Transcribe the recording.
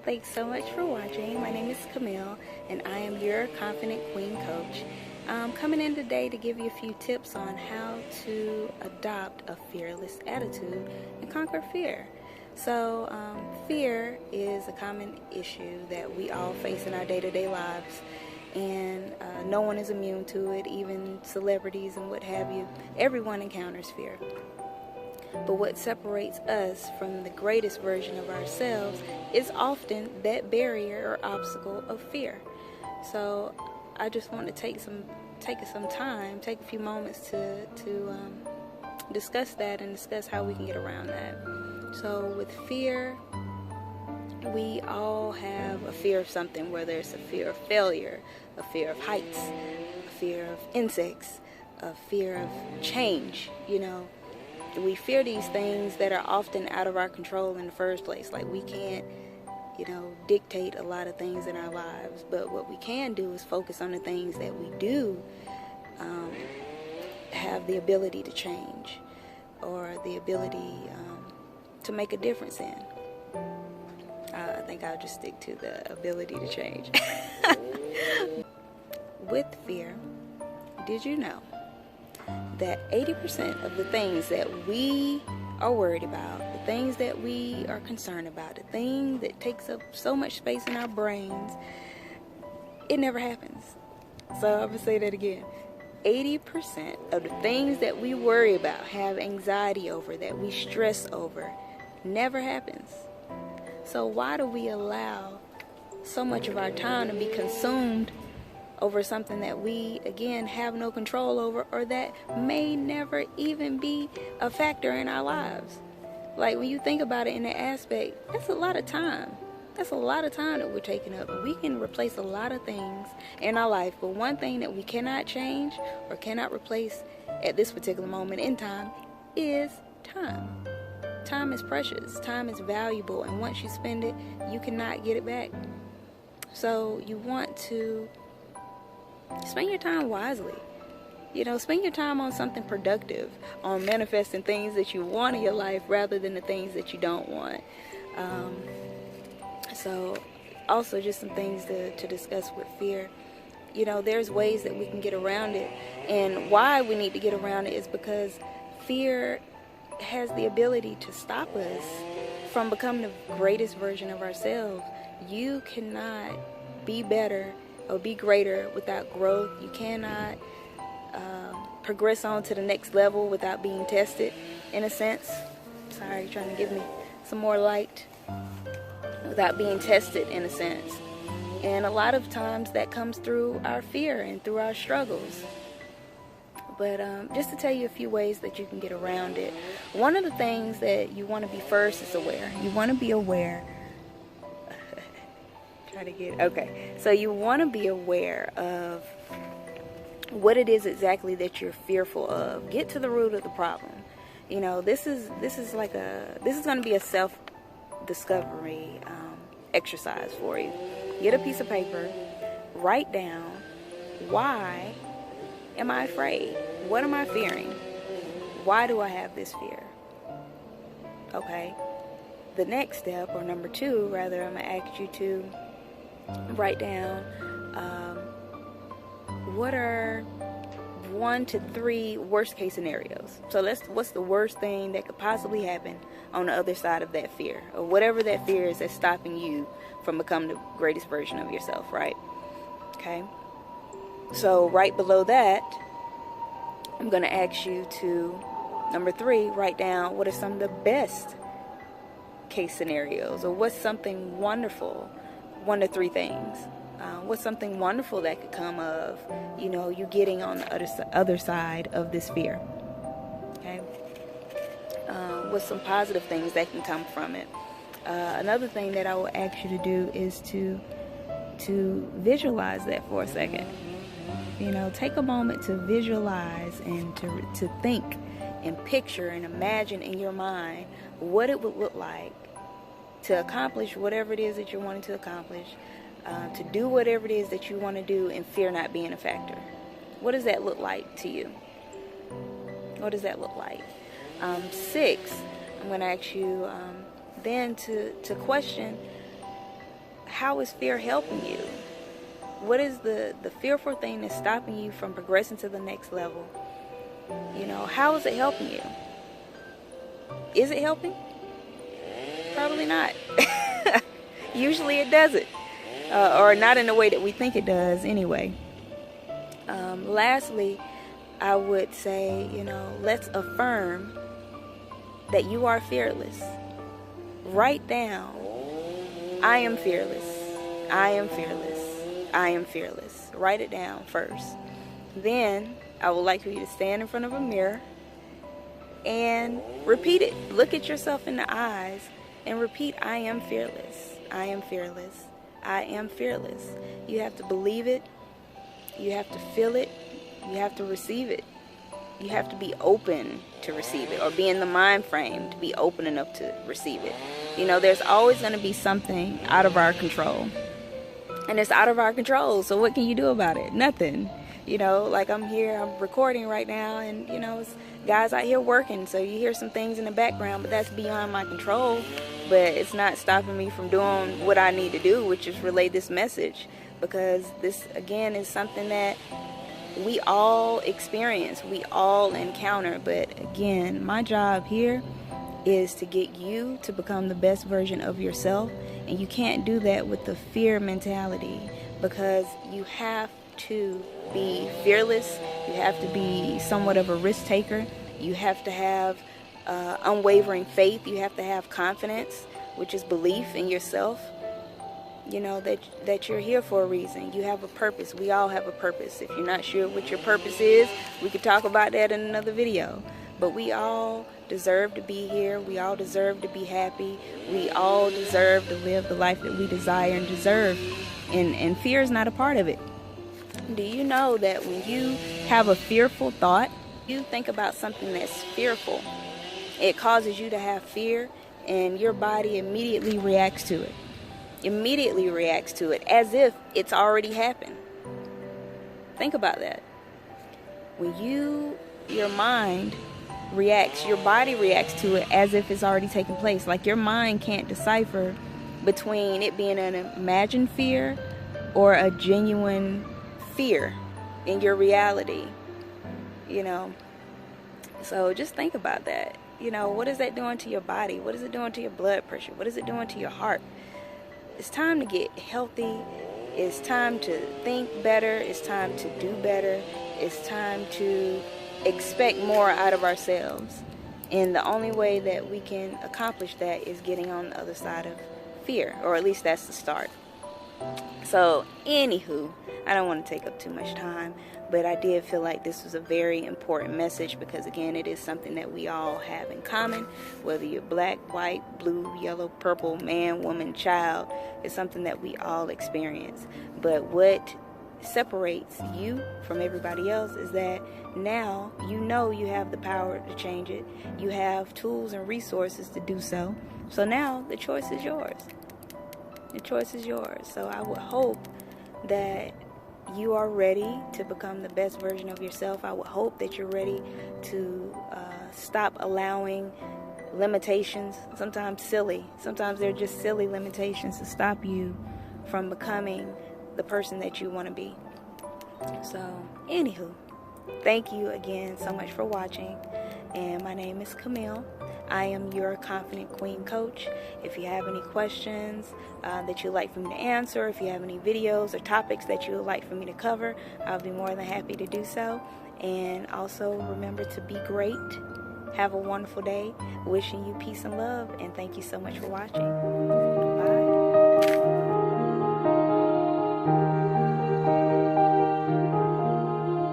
Thanks so much for watching. My name is Camille, and I am your Confident Queen Coach. I'm coming in today to give you a few tips on how to adopt a fearless attitude and conquer fear. So, fear is a common issue that we all face in our day-to-day lives, and no one is immune to it, even celebrities and what have you. Everyone encounters fear. But what separates us from the greatest version of ourselves is often that barrier or obstacle of fear. So I just want to take a few moments to discuss that and discuss how we can get around that. So with fear, we all have a fear of something, whether it's a fear of failure, a fear of heights, a fear of insects, a fear of change, We fear these things that are often out of our control in the first place. Like we can't, dictate a lot of things in our lives. But what we can do is focus on the things that we do have the ability to change or the ability to make a difference in. I think I'll just stick to the ability to change. With fear, did you know that 80% of the things that we are worried about, the things that we are concerned about, the thing that takes up so much space in our brains, it never happens? So I'm going to say that again. 80% of the things that we worry about, have anxiety over, that we stress over, never happens. So why do we allow so much of our time to be consumed over something that we, again, have no control over, or that may never even be a factor in our lives? Like, when you think about it in that aspect, that's a lot of time. That's a lot of time that we're taking up. We can replace a lot of things in our life, but one thing that we cannot change or cannot replace at this particular moment in time is time. Time is precious. Time is valuable, and once you spend it, you cannot get it back. So you want to spend your time wisely. Spend your time on something productive, on manifesting things that you want in your life rather than the things that you don't want. So also just some things to discuss with fear. There's ways that we can get around it. And why we need to get around it is because fear has the ability to stop us from becoming the greatest version of ourselves. You cannot be better or be greater without growth. You cannot progress on to the next level without being tested, in a sense. Sorry, you're trying to give me some more light. Without being tested, in a sense. And a lot of times that comes through our fear and through our struggles. But just to tell you a few ways that you can get around it. One of the things that you want to be first is aware. You want to be aware. So you want to be aware of what it is exactly that you're fearful of. Get to the root of the problem. This is going to be a self-discovery exercise for you. Get a piece of paper, write down, why am I afraid? What am I fearing? Why do I have this fear? Okay. The next step, or number 2 rather, I'm going to ask you to write down what are 1 to 3 worst case scenarios. So what's the worst thing that could possibly happen on the other side of that fear, or whatever that fear is that's stopping you from becoming the greatest version of yourself, right? Okay. So right below that, I'm going to ask you to, number 3, write down what are some of the best case scenarios, or what's something wonderful, 1 to 3 things. What's something wonderful that could come of, you getting on the other side of this fear. Okay. What's some positive things that can come from it. Another thing that I will ask you to do is to visualize that for a second. Take a moment to visualize and to think and picture and imagine in your mind what it would look like to accomplish whatever it is that you're wanting to accomplish, to do whatever it is that you want to do, and fear not being a factor. What does that look like to you? What does that look like? 6, I'm going to ask you then to question how is fear helping you? What is the fearful thing that's stopping you from progressing to the next level? You know, how is it helping you? Is it helping? Probably not. Usually it doesn't. Or not in the way that we think it does anyway. Lastly, I would say, you know, let's affirm that you are fearless. Write down, I am fearless. I am fearless. I am fearless. Write it down first. Then I would like for you to stand in front of a mirror and repeat it. Look at yourself in the eyes and repeat, I am fearless. I am fearless. I am fearless. You have to believe it. You have to feel it. You have to receive it. You have to be open to receive it, or be in the mind frame to be open enough to receive it. You know, there's always going to be something out of our control. And it's out of our control. So what can you do about it? Nothing. You know, like I'm here, I'm recording right now, and, you know, it's guys out here working. So you hear some things in the background, but that's beyond my control. But it's not stopping me from doing what I need to do, which is relay this message. Because this, again, is something that we all experience, we all encounter. But again, my job here is to get you to become the best version of yourself. And you can't do that with the fear mentality, because you have to be fearless. You have to be somewhat of a risk taker. You have to have unwavering faith. You have to have confidence, which is belief in yourself. You know, that you're here for a reason. You have a purpose. We all have a purpose. If you're not sure what your purpose is, we could talk about that in another video. But we all deserve to be here. We all deserve to be happy. We all deserve to live the life that we desire and deserve. And fear is not a part of it. Do you know that when you have a fearful thought, you think about something that's fearful, it causes you to have fear, and your body immediately reacts to it. Immediately reacts to it as if it's already happened. Think about that. When your mind reacts, your body reacts to it as if it's already taken place. Like your mind can't decipher between it being an imagined fear or a genuine fear in your reality. You know, so just think about that. You know, what is that doing to your body? What is it doing to your blood pressure? What is it doing to your heart? It's time to get healthy. It's time to think better. It's time to do better. It's time to expect more out of ourselves. And the only way that we can accomplish that is getting on the other side of fear, or at least that's the start. So, anywho, I don't want to take up too much time, but I did feel like this was a very important message, because again, it is something that we all have in common. Whether you're black, white, blue, yellow, purple, man, woman, child, it's something that we all experience. But what separates you from everybody else is that now you know you have the power to change it. You have tools and resources to do so. So now the choice is yours. The choice is yours. So I would hope that you are ready to become the best version of yourself. I would hope that you're ready to stop allowing limitations, sometimes they're just silly limitations, to stop you from becoming the person that you want to be. So, anywho, thank you again so much for watching. And my name is Camille. I am your Confident Queen coach. If you have any questions that you'd like for me to answer, if you have any videos or topics that you would like for me to cover, I'll be more than happy to do so. And also remember to be great. Have a wonderful day. Wishing you peace and love, and thank you so much for watching.